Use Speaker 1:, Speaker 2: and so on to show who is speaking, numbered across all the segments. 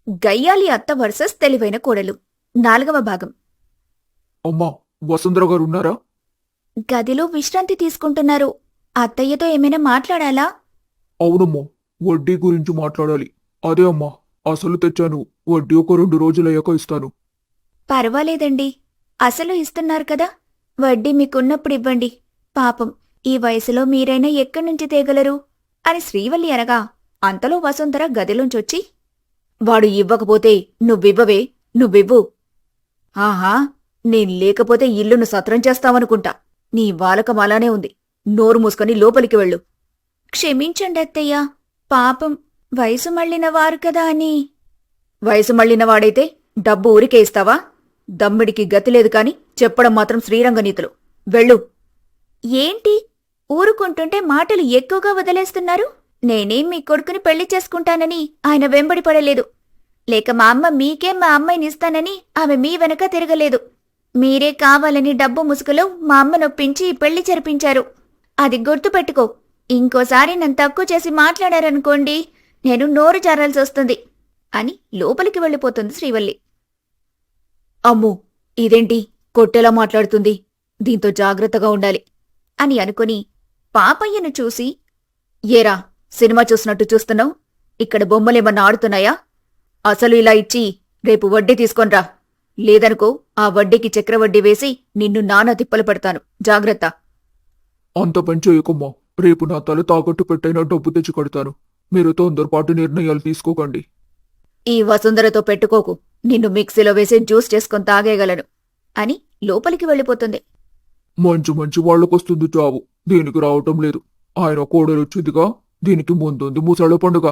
Speaker 1: గయ్యాలి అత్త వర్సెస్ తెలివైన కోడలు 4వ భాగం.
Speaker 2: అమ్మా, వసుంధర గారు ఉన్నారా?
Speaker 1: గదిలో విశ్రాంతి తీసుకుంటున్నారు. అత్తయ్యతో ఏమైనా మాట్లాడాలా?
Speaker 2: అవునమ్మా, వడ్డీ గురించి మాట్లాడాలి. అదే అమ్మా, అసలు తెచ్చాను. వడ్డీ ఒక 2 రోజులయ్యాక ఇస్తాను.
Speaker 1: పర్వాలేదండి, అసలు ఇస్తున్నారు కదా, వడ్డీ మీకున్నప్పుడు ఇవ్వండి. పాపం, ఈ వయసులో మీరైనా ఎక్కడ్నుంచి తేగలరు అని శ్రీవల్లి అనగా అంతలో వసుంధర గదిలోంచొచ్చి, వాడు ఇవ్వకపోతే నువ్వివ్వవే, నువ్వివ్వు. ఆహా, నేను లేకపోతే ఇల్లును సత్రం చేస్తావనుకుంటా. నీ వాలకం అలానే ఉంది. నోరు మూసుకొని లోపలికి వెళ్ళు. క్షమించండి అత్తయ్యా, పాపం వయసు మళ్ళిన వారు కదా అని. వయసు మళ్ళిన వాడైతే డబ్బు ఊరికే ఇస్తావా? దమ్మిడికి గతిలేదు కాని చెప్పడం మాత్రం శ్రీరంగనీతులు. వెళ్ళు. ఏంటి, ఊరుకుంటుంటే మాటలు ఎక్కువగా వదిలేస్తున్నారు? నేనేం మీ కొడుకుని పెళ్లి చేసుకుంటానని ఆయన వెంబడి పడలేదు. లేక మా అమ్మ మీకేం మా అమ్మాయినిస్తానని ఆమె మీ వెనక తిరగలేదు. మీరే కావాలని డబ్బు ముసుగులో మా అమ్మ నొప్పించి పెళ్లి జరిపించారు. అది గుర్తుపెట్టుకో. ఇంకోసారి నన్ను తక్కువ చేసి మాట్లాడారనుకోండి, నేను నోరు జారాల్సి వస్తుంది అని లోపలికి వెళ్ళిపోతుంది శ్రీవల్లి. అమ్మో, ఇదేంటి కొట్టేలా మాట్లాడుతుంది, దీంతో జాగ్రత్తగా ఉండాలి అని అనుకుని పాపయ్యను చూసి, ఏరా సినిమా చూసినట్టు చూస్తున్నావు? ఇక్కడ బొమ్మలేమన్నా ఆడుతున్నాయా? అసలు ఇలా ఇచ్చి రేపు వడ్డీ తీసుకొనిరా. లేదనుకో ఆ వడ్డీకి చక్రవడ్డీ వేసి నిన్ను నానా తిప్పలు పెడతాను. జాగ్రత్త.
Speaker 2: అంత పని చేయకమ్మా. రేపు నా తల తాకట్టు పెట్టైనా డబ్బు తెచ్చి కడతాను. మీరు తొందరపాటు నిర్ణయాలు తీసుకోకండి.
Speaker 1: ఈ వసుంధరతో పెట్టుకోకు. నిన్ను మిక్సీలో వేసి జ్యూస్ చేసుకొని తాగేయగలను అని లోపలికి వెళ్ళిపోతుంది.
Speaker 2: మంచి మంచి వాళ్లకొస్తుంది చావు, దీనికి రావటం లేదు. ఆయన కోడలొచ్చిందిగా, దీనికి ముందుంది ముసళ్ళ పండుగ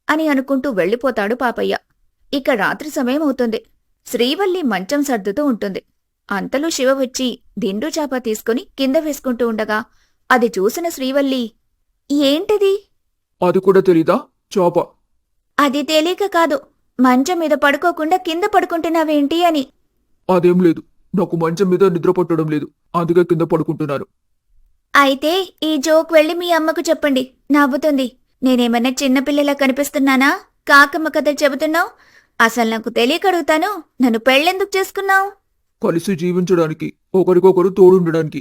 Speaker 1: అని అనుకుంటూ వెళ్ళిపోతాడు పాపయ్య. ఇక రాత్రి సమయం అవుతుంది. శ్రీవల్లి మంచం సర్దుతూ ఉంటుంది. అంతలో శివ వచ్చి దిండు చాప తీసుకుని కింద వేసుకుంటూ ఉండగా అది చూసిన శ్రీవల్లి, ఏంటిది?
Speaker 2: అది కూడా తెలీదా? చాప.
Speaker 1: అది తెలియక కాదు, మంచం మీద పడుకోకుండా కింద పడుకుంటున్నావేంటి అని.
Speaker 2: అదేం లేదు, నాకు మంచం మీద నిద్ర పట్టడం లేదు, అందుకే కింద పడుకుంటున్నాను.
Speaker 1: అయితే ఈ జోక్ వెళ్ళి మీ అమ్మకు చెప్పండి, నవ్వుతుంది. నేనేమన్నా చిన్నపిల్లలా కనిపిస్తున్నానా? కాకమ్మ కథ చెబుతున్నావు? అసలు నాకు తెలియకడుగుతాను, నన్ను పెళ్ళెందుకు చేసుకున్నావు?
Speaker 2: కలిసి జీవించడానికి, ఒకరికొకరు తోడుండడానికి.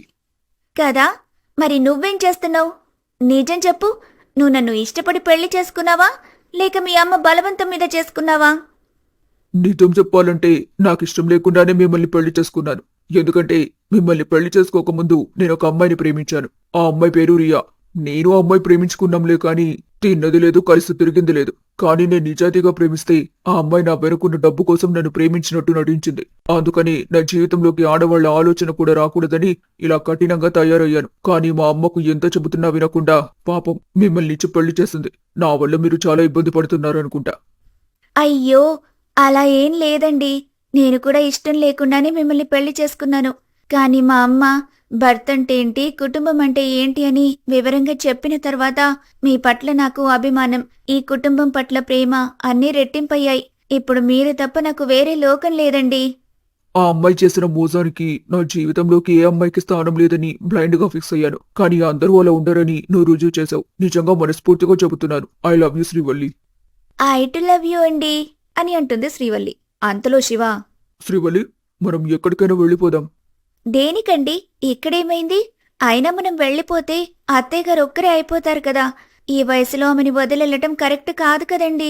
Speaker 1: కదా, మరి నువ్వేం చేస్తున్నావు? నిజం చెప్పు, నువ్వు నన్ను ఇష్టపడి పెళ్లి చేసుకున్నావా, లేక మీ అమ్మ బలవంతం మీద చేసుకున్నావా?
Speaker 2: నిజం చెప్పాలంటే నాకిష్టం లేకుండానే మిమ్మల్ని పెళ్లి చేసుకున్నాను. ఎందుకంటే మిమ్మల్ని పెళ్లి చేసుకోకముందు నేను ఒక అమ్మాయిని ప్రేమించాను. ఆ అమ్మాయి పేరు రియా. నేను ఆ అమ్మాయి ప్రేమించుకున్నాంలే కాని తిన్నది లేదు, కలిసి తిరిగింది లేదు. కానీ నేను నిజాయితీగా ప్రేమిస్తే ఆ అమ్మాయి నా వెనుకున్న డబ్బు కోసం నన్ను ప్రేమించినట్టు నటించింది. అందుకని నా జీవితంలోకి ఆడవాళ్ల ఆలోచన కూడా రాకూడదని ఇలా కఠినంగా తయారయ్యాను. కానీ మా అమ్మకు ఎంత చెబుతున్నా వినకుండా పాపం మిమ్మల్ని ఇచ్చి పెళ్లి చేసింది. నా వల్ల మీరు చాలా ఇబ్బంది పడుతున్నారనుకుంటా.
Speaker 1: అయ్యో, అలా ఏం లేదండి. నేను కూడా ఇష్టం లేకుండానే మిమ్మల్ని పెళ్లి చేసుకున్నాను. కాని మా అమ్మ భర్త అంటే ఏంటి, కుటుంబం అంటే ఏంటి అని వివరంగా చెప్పిన తర్వాత మీ పట్ల నాకు అభిమానం, ఈ కుటుంబం పట్ల ప్రేమ అన్నీ రెట్టింపయ్యాయి. ఇప్పుడు మీరు తప్ప నాకు వేరే లోకం లేదండి.
Speaker 2: ఆ అమ్మాయి చేసిన మోసానికి నా జీవితంలోకి ఏ అమ్మాయికి స్థానం లేదని బ్లైండ్ గా ఫిక్స్ అయ్యాను. కానీ అందరూ అలా ఉండరని నువ్వు రుజువు చేశావు. నిజంగా మనస్ఫూర్తిగా చెబుతున్నాను. I love you Srivalli.
Speaker 1: I to love you అండి అని అంటుంది శ్రీవల్లి. అంతలో శివ,
Speaker 2: శ్రీవల్లి, మనం ఎక్కడికైనా వెళ్ళిపోదాం.
Speaker 1: దేనికండి? ఇక్కడేమైంది? అయినా మనం వెళ్ళిపోతే అత్తయ్య గారు ఒక్కరే అయిపోతారు కదా. ఈ వయసులో ఆమెని వదిలేయటం కరెక్ట్ కాదు కదండి.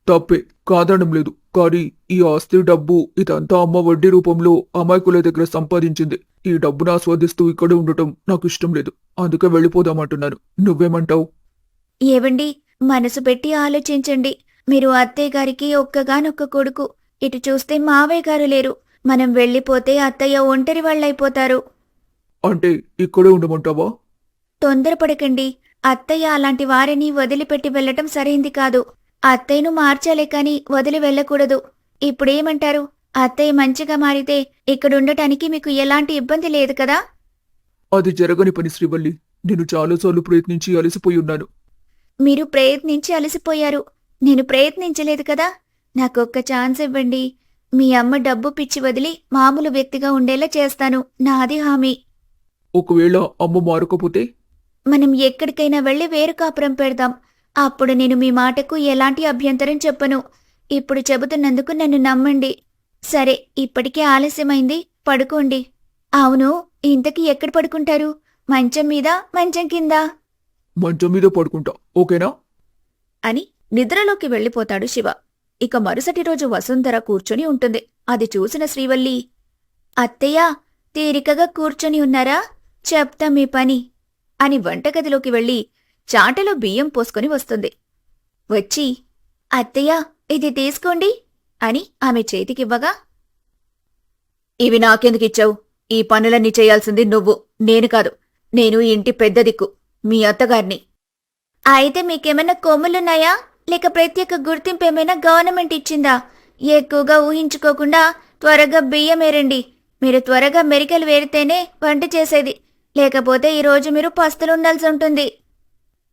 Speaker 2: తప్పే, కాదనడం లేదు. కానీ ఈ ఆస్తి, డబ్బు ఇదంతా అమ్మ వడ్డీ రూపంలో అమాయకుల దగ్గర సంపాదించింది. ఈ డబ్బును ఆస్వాదిస్తూ ఇక్కడే ఉండటం నాకు ఇష్టం లేదు. అందుకే వెళ్ళిపోదామంటున్నాను. నువ్వేమంటావు?
Speaker 1: ఏవండి, మనసు పెట్టి ఆలోచించండి. మీరు అత్తయ్య గారికి ఒక్కగానొక్క కొడుకు. ఇటు చూస్తే మావయ్య గారు లేరు. మనం వెళ్ళిపోతే అత్తయ్య ఒంటరి వాళ్ళైపోతారు.
Speaker 2: అంటే ఇక్కడే ఉండమంటావా?
Speaker 1: తొందరపడకండి. అత్తయ్య అలాంటి వారిని వదిలిపెట్టి వెళ్లటం సరైంది కాదు. అత్తయ్యను మార్చాలే కాని వదిలి వెళ్ళకూడదు. ఇప్పుడేమంటారు? అత్తయ్య మంచిగా మారితే ఇక్కడుండటానికి మీకు ఎలాంటి ఇబ్బంది లేదు కదా?
Speaker 2: అది జరగని పని శ్రీవల్లి. నేను చాలాసార్లు ప్రయత్నించి అలసిపోయి ఉన్నాను.
Speaker 1: మీరు ప్రయత్నించి అలసిపోయారు. నేను ప్రయత్నించలేదు కదా. నాకొక్క ఛాన్స్ ఇవ్వండి. మీ అమ్మ డబ్బు పిచ్చి వదిలి మామూలు వ్యక్తిగా ఉండేలా చేస్తాను, నాది హామీ.
Speaker 2: ఒకవేళ అమ్మ మారకపోతే?
Speaker 1: మనం ఎక్కడికైనా వెళ్లి వేరు కాపురం పెడదాం. అప్పుడు నేను మీ మాటకు ఎలాంటి అభ్యంతరం చెప్పను. ఇప్పుడు చెబుతున్నందుకు నన్ను నమ్మండి. సరే, ఇప్పటికే ఆలస్యమైంది, పడుకోండి. అవును, ఇంతకీ ఎక్కడ పడుకుంటారు? మంచం మీద, మంచం కిందా?
Speaker 2: మంచం మీద పడుకుంటా, ఓకేనా?
Speaker 1: అని నిద్రలోకి వెళ్ళిపోతాడు శివ. ఇక మరుసటి రోజు వసుంధర కూర్చొని ఉంటుంది. అది చూసిన శ్రీవల్లి, అత్తయ్య, తీరికగా కూర్చొని ఉన్నారా? చెప్తా మీ పని అని వంటగదిలోకి వెళ్ళి చాటలో బియ్యం పోసుకొని వస్తుంది. వచ్చి, అత్తయ్య, ఇది తీసుకోండి అని ఆమె చేతికివ్వగా, ఇవి నాకెందుకిచ్చావు? ఈ పనులన్నీ చేయాల్సింది నువ్వు, నేను కాదు. నేను ఈ ఇంటి పెద్ద దిక్కు, మీ అత్తగారిని. అయితే మీకేమైనా కొమ్ములున్నాయా? లేక ప్రత్యేక గుర్తింపేమైనా గవర్నమెంట్ ఇచ్చిందా? ఎక్కువగా ఊహించుకోకుండా త్వరగా బియ్యమేరండి. మీరు త్వరగా మెరికలు వేరితేనే వంట చేసేది, లేకపోతే ఈరోజు మీరు పస్తులుండాల్సి ఉంటుంది.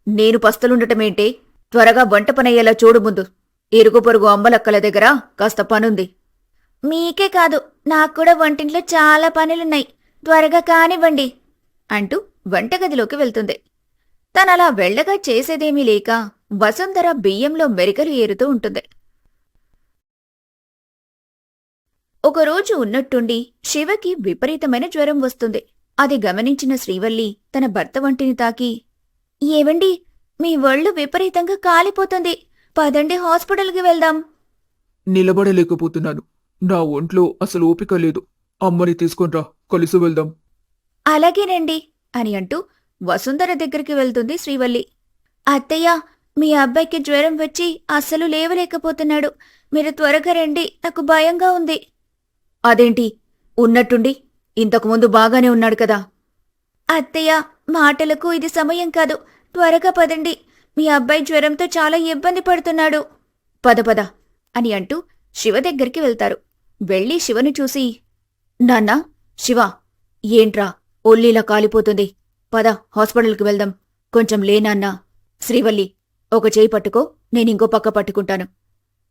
Speaker 1: నేను పస్తులుండటమేంటి? త్వరగా వంట పనయ్యేలా చూడు ముందు. ఇరుగు పొరుగు అమ్మలక్కల దగ్గర కాస్త పనుంది. మీకే కాదు, నాకు కూడా వంటింట్లో చాలా పనులున్నాయి, త్వరగా కానివ్వండి అంటూ వంటగదిలోకి వెళ్తుంది. తనలా వెళ్ళగా చేసేదేమీ లేక వసుంధర బియ్యంలో మెరికలు ఏరుతూ ఉంటుంది. ఒకరోజు ఉన్నట్టుండి శివకి విపరీతమైన జ్వరం వస్తుంది. అది గమనించిన శ్రీవల్లి తన భర్త వంటిని తాకి, ఏవండి, మీ ఒళ్ళు విపరీతంగా కాలిపోతుంది, పదండి హాస్పిటల్కి వెళ్దాం.
Speaker 2: నిలబడలేకపోతున్నాను. నా ఒంట్లో అసలు ఓపిక లేదు. అమ్మని తీసుకొనిరా, కలిసి వెళ్దాం.
Speaker 1: అలాగేనండి అని అంటూ వసుంధర దగ్గరికి వెళ్తుంది శ్రీవల్లి. అత్తయ్య, మీ అబ్బాయికి జ్వరం వచ్చి అస్సలు లేవలేకపోతున్నాడు, మీరు త్వరగా రండి, నాకు భయంగా ఉంది. అదేంటి, ఉన్నట్టుండి ఇంతకుముందు బాగానే ఉన్నాడు కదా. అత్తయ్య, మాటలకు ఇది సమయం కాదు, త్వరగా పదండి, మీ అబ్బాయి జ్వరంతో చాలా ఇబ్బంది పడుతున్నాడు. పద పద అని అంటూ శివ దగ్గరికి వెళ్తారు. వెళ్ళి శివను చూసి, నాన్నా, శివ, ఏంట్రా ఒళ్ళీలా కాలిపోతుంది? పద, హాస్పిటల్కి వెళ్దాం. కొంచెం లేనాన్నా. శ్రీవల్లి, ఒక చేయి పట్టుకో, నేనింకో పక్క పట్టుకుంటాను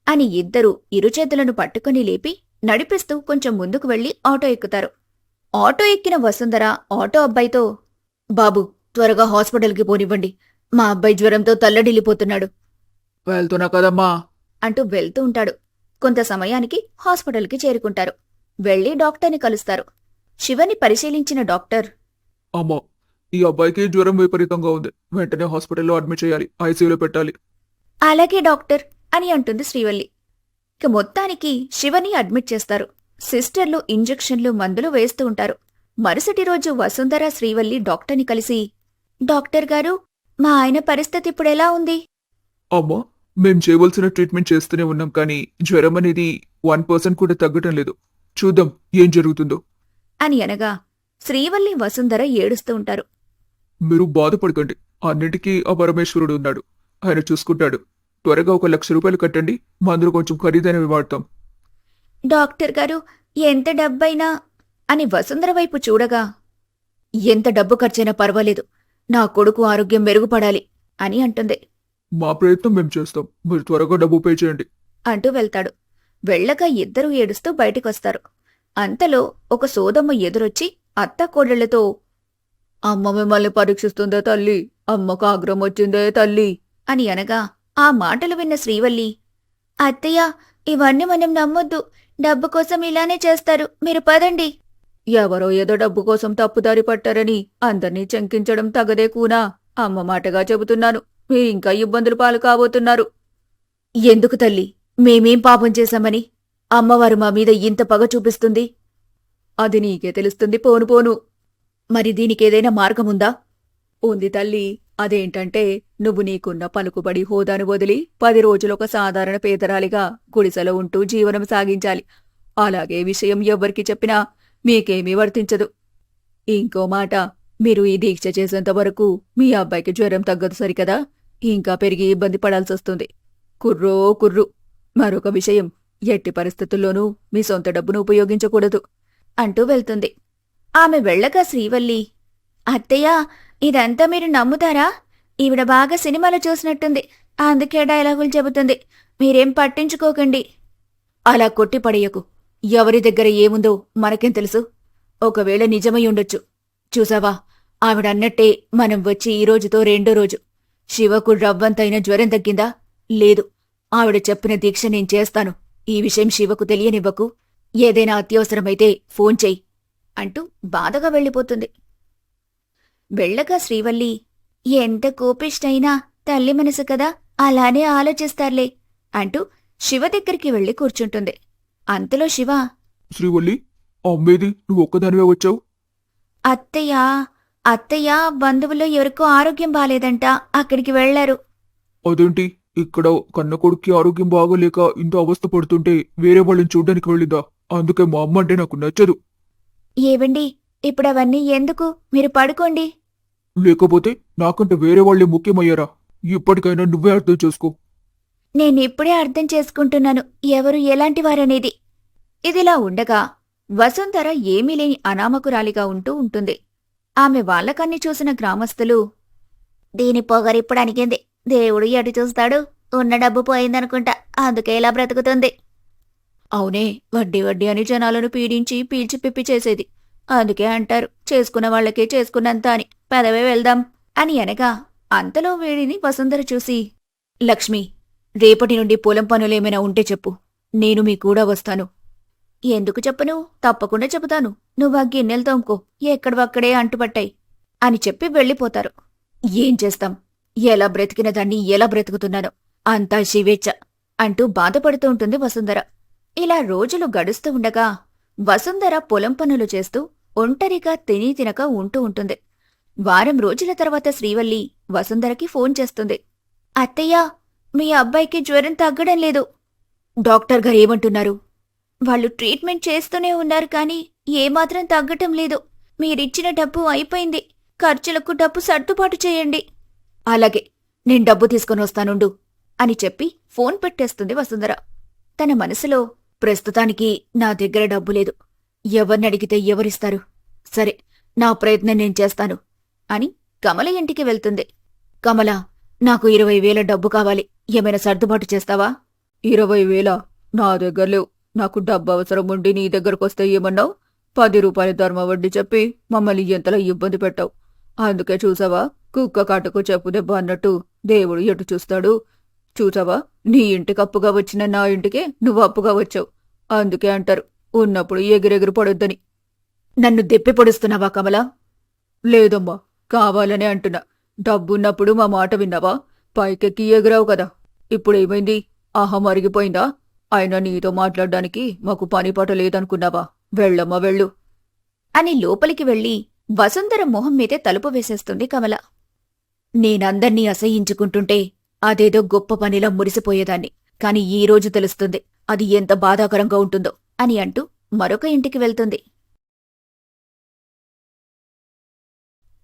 Speaker 1: అని ఇద్దరూ ఇరుచేతులను పట్టుకుని లేపి నడిపిస్తూ కొంచెం ముందుకు వెళ్లి ఆటో ఎక్కుతారు. ఆటో ఎక్కిన వసుంధర ఆటో అబ్బాయితో, బాబు, త్వరగా హాస్పిటల్కి పోనివ్వండి, మా అబ్బాయి జ్వరంతో తల్లడిల్లిపోతున్నాడు
Speaker 2: వెళ్తున్నా కదమ్మా
Speaker 1: అంటూ వెళ్తూ ఉంటాడు. కొంత సమయానికి హాస్పిటల్కి చేరుకుంటారు. వెళ్లి డాక్టర్ని కలుస్తారు. శివని పరిశీలించిన డాక్టర్,
Speaker 2: అమ్మా, ఈ అబ్బాయికి జ్వరం విపరీతంగా ఉంది. వెంటనే హాస్పిటల్లో అడ్మిట్ చేయాలి, ఐసీయూలో పెట్టాలి.
Speaker 1: అలాగే డాక్టర్ అని అంటుంది శ్రీవల్లి. ఇక మొత్తానికి శివని అడ్మిట్ చేస్తారు. సిస్టర్లు ఇంజెక్షన్లు, మందులు వేస్తూ ఉంటారు. మరుసటి రోజు వసుంధర శ్రీవల్లి డాక్టర్ని కలిసి, డాక్టర్ గారు, మా ఆయన పరిస్థితి ఇప్పుడెలా ఉంది?
Speaker 2: అమ్మా, మేం చేయవలసిన ట్రీట్మెంట్ చేస్తూనే ఉన్నాం, కానీ జ్వరం అనేది 1% కూడా తగ్గటం లేదు. చూద్దాం ఏం జరుగుతుందో
Speaker 1: అని అనగా శ్రీవల్లి, వసుంధర ఏడుస్తూ ఉంటారు.
Speaker 2: మీరు బాధపడకండి, అన్నిటికీ ఆ పరమేశ్వరుడు ఉన్నాడు, ఆయన చూసుకుంటాడు. త్వరగా 1,00,000 రూపాయలు కట్టండి, మందులు కొంచెం ఖరీదైనవి వాడతాం.
Speaker 1: డాక్టర్ గారు, ఎంత డబ్బైనా అని వసుంధర వైపు చూడగా, ఎంత డబ్బు ఖర్చైనా పర్వాలేదు, నా కొడుకు ఆరోగ్యం మెరుగుపడాలి అని అంటుంది.
Speaker 2: మా ప్రయత్నం మేం చేస్తాం, మీరు త్వరగా డబ్బు పే చేయండి
Speaker 1: అంటూ వెళ్తాడు. వెళ్ళగా ఇద్దరూ ఏడుస్తూ బయటికొస్తారు. అంతలో ఒక సోదమ్మ ఎదురొచ్చి అత్తాకోడళ్లతో, అమ్మ మిమ్మల్ని పరీక్షిస్తుందే తల్లి, అమ్మకు ఆగ్రహం వచ్చిందే తల్లి అని అనగా, ఆ మాటలు విన్న శ్రీవల్లి, అత్తయ్య, ఇవన్నీ మనం నమ్మొద్దు, డబ్బు కోసం ఇలానే చేస్తారు, మీరు పదండి. ఎవరో ఏదో డబ్బు కోసం తప్పుదారి పట్టారని అందర్నీ చంకించడం తగదే కూనా? అమ్మ మాటగా చెబుతున్నాను, మీరు ఇంకా ఇబ్బందులు పాలు కాబోతున్నారు. ఎందుకు తల్లి, మేమేం పాపం చేశామని అమ్మవారు మా మీద ఇంత పగ చూపిస్తుంది? అది నీకే తెలుస్తుంది పోను పోను. మరి దీనికేదైనా మార్గముందా? ఉంది తల్లి, అదేంటంటే నువ్వు నీకున్న పలుకుబడి హోదాను వదిలి 10 రోజులొక సాధారణ పేదరాలిగా గుడిసెలో ఉంటూ జీవనం సాగించాలి. అలాగే విషయం ఎవ్వరికి చెప్పినా మీకేమీ వర్తించదు. ఇంకో మాట, మీరు ఈ దీక్ష చేసేంత వరకు మీ అబ్బాయికి జ్వరం తగ్గదు సరికదా, ఇంకా పెరిగి ఇబ్బంది పడాల్సొస్తుంది. కుర్రో కుర్రు. మరొక విషయం, ఎట్టి పరిస్థితుల్లోనూ మీ సొంత డబ్బును ఉపయోగించకూడదు అంటూ వెళ్తుంది. ఆమె వెళ్ళగా శ్రీవల్లి, అత్తయ్య, ఇదంతా మీరు నమ్ముతారా? ఈవిడ బాగా సినిమాలో చూసినట్టుంది, అందుకే డైలాగులు చెబుతుంది, మీరేం పట్టించుకోకండి. అలా కొట్టిపడేయకు. ఎవరి దగ్గర ఏముందో మనకేం తెలుసు? ఒకవేళ నిజమై ఉండొచ్చు. చూసావా, ఆవిడన్నట్టే మనం వచ్చి ఈ రోజుతో 2వ రోజు. శివకు రవ్వంతైన జ్వరం తగ్గిందా? లేదు. ఆవిడ చెప్పిన దీక్ష నేను చేస్తాను. ఈ విషయం శివకు తెలియనివ్వకు. ఏదైనా అత్యవసరమైతే ఫోన్ చెయ్యి అంటూ బాధగా వెళ్ళిపోతుంది. వెళ్ళగా శ్రీవల్లి, ఎంత కోపిష్టైనా తల్లి మనసు కదా, అలానే ఆలోచిస్తారులే అంటూ శివ దగ్గరికి వెళ్లి కూర్చుంటుంది. అంతలో శివ,
Speaker 2: శ్రీవల్లి, అమ్మేది నువ్వు ఒక్కదానివే వచ్చావు?
Speaker 1: అత్తయ్య బంధువుల్లో ఎవరికో ఆరోగ్యం బాలేదంట, అక్కడికి వెళ్లారు.
Speaker 2: అదేంటి, ఇక్కడ కన్న కొడుక్కి ఆరోగ్యం బాగోలేక ఇంత అవస్థ పడుతుంటే వేరే వాళ్ళని చూడ్డానికి వెళ్ళిందా? అందుకే మా అమ్మ అంటే నాకు నచ్చదు.
Speaker 1: ఏవండి, ఇప్పుడవన్నీ ఎందుకు? మీరు పడుకోండి.
Speaker 2: లేకపోతే నాకంటే వేరే వాళ్ళే ముఖ్యమయ్యారా? ఇప్పటికైనా నువ్వే అర్థం చేసుకో.
Speaker 1: నేనిప్పుడే అర్థం చేసుకుంటున్నాను ఎవరు ఎలాంటివారనేది. ఇదిలా ఉండగా వసుంధర ఏమీ లేని అనామకురాలిగా ఉంటూ ఉంటుంది. ఆమె వాళ్లకన్ని చూసిన గ్రామస్తులు, దీని పొగరిప్పుడనికింది, దేవుడు ఎటు చూస్తాడు, ఉన్న డబ్బు పోయిందనుకుంటా, అందుకే ఇలా బ్రతుకుతుంది. అవునే, వడ్డీ వడ్డీ అని జనాలను పీడించి పీల్చి పిప్పి చేసేది. అందుకే అంటారు, చేసుకున్న వాళ్లకే చేసుకున్నంత అని. పెదవే వెళ్దాం అని అనగా అంతలో వేడిని వసుంధర చూసి, లక్ష్మి, రేపటి నుండి పొలం పనులేమైనా ఉంటే చెప్పు, నేను మీ కూడా వస్తాను. ఎందుకు చెప్పను? తప్పకుండా చెబుతాను. నువ్వా గిన్నెలు తోముకో, ఎక్కడవక్కడే అంటుపట్టాయి అని చెప్పి వెళ్ళిపోతారు. ఏం చేస్తాం, ఎలా బ్రతికిన దాన్ని ఎలా బ్రతుకుతున్నానో, అంతా శివేచ్ఛ అంటూ బాధపడుతూ ఉంటుంది వసుంధర. ఇలా రోజులు గడుస్తూ ఉండగా వసుంధర పొలం పనులు చేస్తూ ఒంటరిగా తిని తినక ఉంటూ ఉంటుంది. వారం రోజుల తర్వాత శ్రీవల్లి వసుంధరకి ఫోన్ చేస్తుంది. అత్తయ్యా, మీ అబ్బాయికి జ్వరం తగ్గడం లేదు. డాక్టర్ గారు ఏమంటున్నారు? వాళ్ళు ట్రీట్మెంట్ చేస్తూనే ఉన్నారు కానీ ఏమాత్రం తగ్గటం లేదు. మీరిచ్చిన డబ్బు అయిపోయింది. ఖర్చులకు డబ్బు సర్దుబాటు చేయండి. అలాగే, నేను డబ్బు తీసుకొని వస్తానుండు అని చెప్పి ఫోన్ పెట్టేస్తుంది వసుంధర. తన మనసులో, ప్రస్తుతానికి నా దగ్గర డబ్బు లేదు. ఎవరినడిగితే ఎవరిస్తారు? సరే, నా ప్రయత్నం నేను చేస్తాను అని కమల ఇంటికి వెళ్తుంది. కమల, నాకు 20,000 డబ్బు కావాలి. ఏమైనా సర్దుబాటు చేస్తావా?
Speaker 2: 20,000? నా దగ్గర లేవు. నాకు డబ్బు అవసరం ఉండి నీ దగ్గరకొస్తే ఏమన్నావు? 10 రూపాయల ధర్మ వడ్డీ చెప్పి మమ్మల్ని ఎంతలా ఇబ్బంది పెట్టావు. అందుకే చూసావా, కుక్క కాటుకు చెప్పు దెబ్బ అన్నట్టు దేవుడు ఎటు చూస్తాడు. చూసావా, నీ ఇంటికి అప్పుగా వచ్చిన నా ఇంటికే నువ్వు అప్పుగా వచ్చావు. అందుకే అంటారు, ఉన్నప్పుడు ఎగిరెగిరి పడొద్దని.
Speaker 1: నన్ను దెప్పి పొడుస్తున్నావా కమల?
Speaker 2: లేదమ్మా, కావాలనే అంటున్నా. డబ్బున్నప్పుడు మా మాట విన్నావా? పైకెక్కి ఎగిరావు కదా. ఇప్పుడేమైంది? అహం అరిగిపోయిందా? అయినా నీతో మాట్లాడడానికి మాకు పనిపాట లేదనుకున్నావా? వెళ్ళమ్మా వెళ్ళు
Speaker 1: అని లోపలికి వెళ్లి వసుంధర మొహం మీదే తలుపు వేసేస్తుంది కమల. నేనందర్నీ అసహ్యించుకుంటుంటే అదేదో గొప్ప పనిలా మురిసిపోయేదాన్ని. కాని ఈ రోజు తెలుస్తుంది అది ఎంత బాధాకరంగా ఉంటుందో అని అంటూ మరొక ఇంటికి వెళ్తుంది.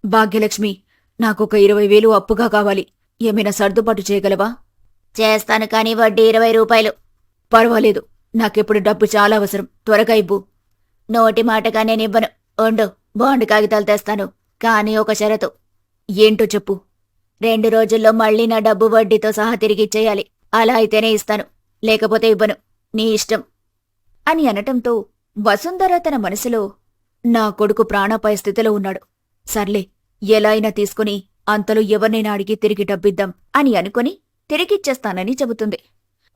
Speaker 1: భాగ్యలక్ష్మి, నాకొక 20,000 అప్పుగా కావాలి. ఏమైనా సర్దుబాటు చేయగలవా? చేస్తాను కాని వడ్డీ 20 రూపాయలు. పర్వాలేదు, నాకెప్పుడు డబ్బు చాలా అవసరం. త్వరగా ఇవ్వు. నోటి మాటగా నేనివ్వను. ఉండు, బాండ్ కాగితాలు తెస్తాను. కానీ ఒక షరతు. ఏంటో చెప్పు. 2 రోజుల్లో మళ్ళీ నా డబ్బు వడ్డీతో సహా తిరిగిచ్చేయాలి. అలా అయితేనే ఇస్తాను, లేకపోతే ఇవ్వను. నీ ఇష్టం అని అనటంతో వసుంధర తన మనసులో, నా కొడుకు ప్రాణాపాయ స్థితిలో ఉన్నాడు. సర్లే, ఎలా అయినా తీసుకుని అంతలో ఎవరినైనా అడిగి తిరిగి డబ్బిద్దాం అని అనుకుని తిరిగిచ్చేస్తానని చెబుతుంది.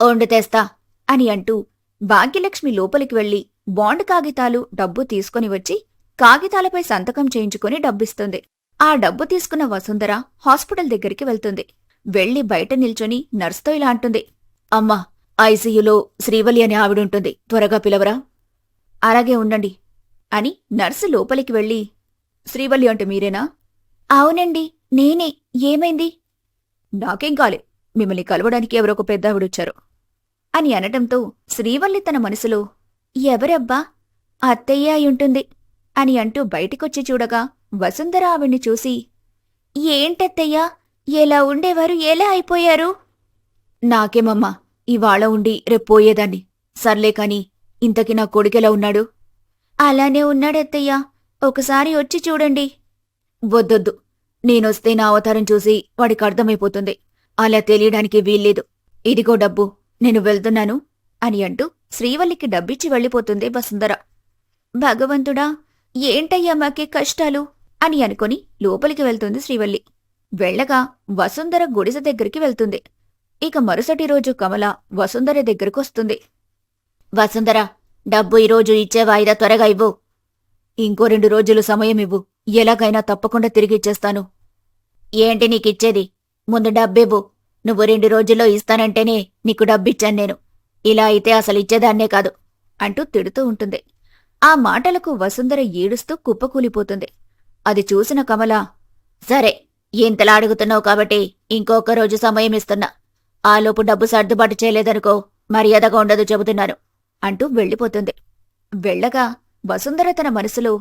Speaker 1: ఒండు తెస్తా అని అంటూ భాగ్యలక్ష్మి లోపలికి వెళ్లి బాండ్ కాగితాలు, డబ్బు తీసుకుని వచ్చి కాగితాలపై సంతకం చేయించుకుని డబ్బిస్తుంది. ఆ డబ్బు తీసుకున్న వసుంధర హాస్పిటల్ దగ్గరికి వెళ్తుంది. వెళ్లి బయట నిల్చొని నర్సుతో ఇలా అంటుంది. అమ్మా, ఐసీయూలో శ్రీవల్లి అనే ఆవిడుంటుంది, త్వరగా పిలవరా? అలాగే ఉండండి అని నర్సు లోపలికి వెళ్లి, శ్రీవల్లి అంటే మీరేనా? అవునండి, నేనే. ఏమైంది? నాకేం కాలే, మిమ్మల్ని కలవడానికి ఎవరొక పెద్దావిడొచ్చారు అని అనటంతో శ్రీవల్లి తన మనసులో, ఎవరబ్బా? అత్తయ్య అయుంటుంది అని అంటూ బయటికొచ్చి చూడగా వసుంధర ఆవిడ్ని చూసి, ఏంటత్తయ్యా, ఎలా ఉండేవారు ఎలా అయిపోయారు? నాకేమమ్మా, ఇవాళ ఉండి రేపోయేదాన్ని. సర్లే కాని ఇంతకి నా కొడుకెలా ఉన్నాడు? అలానే ఉన్నాడత్తయ్యా, ఒకసారి వచ్చి చూడండి. వద్దొద్దు, నేనొస్తే నా అవతారం చూసి వాడికి అర్థమైపోతుంది. అలా తెలియడానికి వీల్లేదు. ఇదిగో డబ్బు, నేను వెళ్తున్నాను అని అంటూ శ్రీవల్లికి డబ్బిచ్చి వెళ్ళిపోతుంది వసుంధర. భగవంతుడా, ఏంటయ్యా మాకే కష్టాలు అని అనుకుని లోపలికి వెళ్తుంది శ్రీవల్లి. వెళ్ళగా వసుంధర గుడిసె దగ్గరికి వెళ్తుంది. ఇక మరుసటి రోజు కమల వసుంధర దగ్గరకొస్తుంది. వసుంధర, డబ్బు ఈరోజు ఇచ్చే వాయిదా త్వరగా ఇవ్వు. ఇంకో 2 రోజులు సమయం ఇవ్వు, ఎలాగైనా తప్పకుండా తిరిగిచ్చేస్తాను. ఏంటి నీకిచ్చేది? ముందు డబ్బివ్వు. నువ్వు 2 రోజుల్లో ఇస్తానంటేనే నీకు డబ్బిచ్చాను నేను. ఇలా అయితే అసలు ఇచ్చేదాన్నే కాదు అంటూ తిడుతూ ఉంటుంది. ఆ మాటలకు వసుంధర ఏడుస్తూ కుప్పకూలిపోతుంది. అది చూసిన కమల, సరే, ఇంతలా అడుగుతున్నావు కాబట్టి ఇంకొక రోజు సమయం ఇస్తున్నా. ఆలోపు డబ్బు సర్దుబాటు చేయలేదనుకో మర్యాదగా ఉండదు చెబుతున్నాను అంటూ వెళ్ళిపోతుంది. వెళ్ళగా వసుంధర తన మనసులో,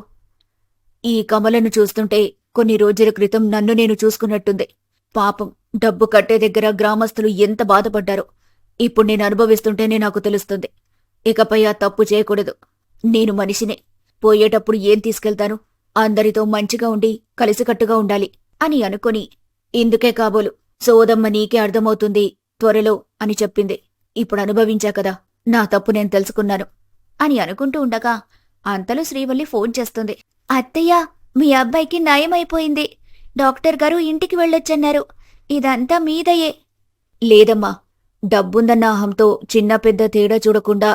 Speaker 1: ఈ కమలను చూస్తుంటే కొన్ని రోజుల క్రితం నన్ను నేను చూసుకున్నట్టుంది. పాపం, డబ్బు కట్టే దగ్గర గ్రామస్తులు ఎంత బాధపడ్డారో ఇప్పుడు నేను అనుభవిస్తుంటేనే నాకు తెలుస్తుంది. ఇకపై ఆ తప్పు చేయకూడదు. నేను మనిషినే. పోయేటప్పుడు ఏం తీసుకెళ్తాను? అందరితో మంచిగా ఉండి కలిసికట్టుగా ఉండాలి అని అనుకుని, ఇందుకే కాబోలు సోదమ్మ నీకే అర్థమవుతుంది త్వరలో అని చెప్పింది. ఇప్పుడు అనుభవించా కదా, నా తప్పు నేను తెలుసుకున్నాను అని అనుకుంటూ ఉండగా అంతలో శ్రీవల్లి ఫోన్ చేస్తుంది. అత్తయ్య, మీ అబ్బాయికి నయమైపోయింది. డాక్టర్ గారు ఇంటికి వెళ్ళొచ్చన్నారు. ఇదంతా మీదయే. లేదమ్మా, డబ్బుందన్న అహంతో చిన్న పెద్ద తేడా చూడకుండా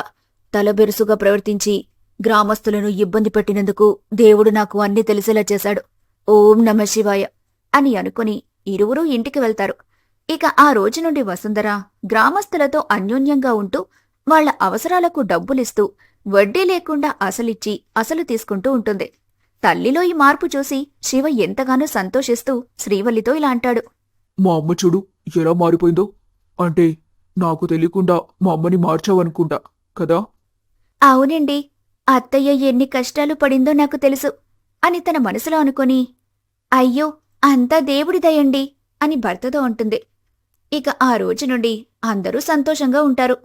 Speaker 1: తలబెరుసుగా ప్రవర్తించి గ్రామస్తులను ఇబ్బంది పెట్టినందుకు దేవుడు నాకు అన్నీ తెలిసేలా చేశాడు. ఓం నమ శివాయ అని అనుకుని ఇరువురూ ఇంటికి వెళ్తారు. ఇక ఆ రోజు నుండి వసుంధర గ్రామస్తులతో అన్యోన్యంగా ఉంటూ వాళ్ల అవసరాలకు డబ్బులిస్తూ వడ్డీ లేకుండా అసలిచ్చి అసలు తీసుకుంటూ ఉంటుంది. తల్లిలో ఈ మార్పు చూసి శివ ఎంతగానో సంతోషిస్తూ శ్రీవల్లితో ఇలా అంటాడు.
Speaker 2: మా అమ్మ చూడు ఎలా మారిపోయిందో. అంటే నాకు తెలియకుండా మా అమ్మని మార్చావనుకుంటా కదా.
Speaker 1: అవునండి, అత్తయ్య ఎన్ని కష్టాలు పడిందో నాకు తెలుసు అని తన మనసులో అనుకొని, అయ్యో అంతా దేవుడి దయండి అని భర్తతో అంటుంది. ఇక ఆ రోజు నుండి అందరూ సంతోషంగా ఉంటారు.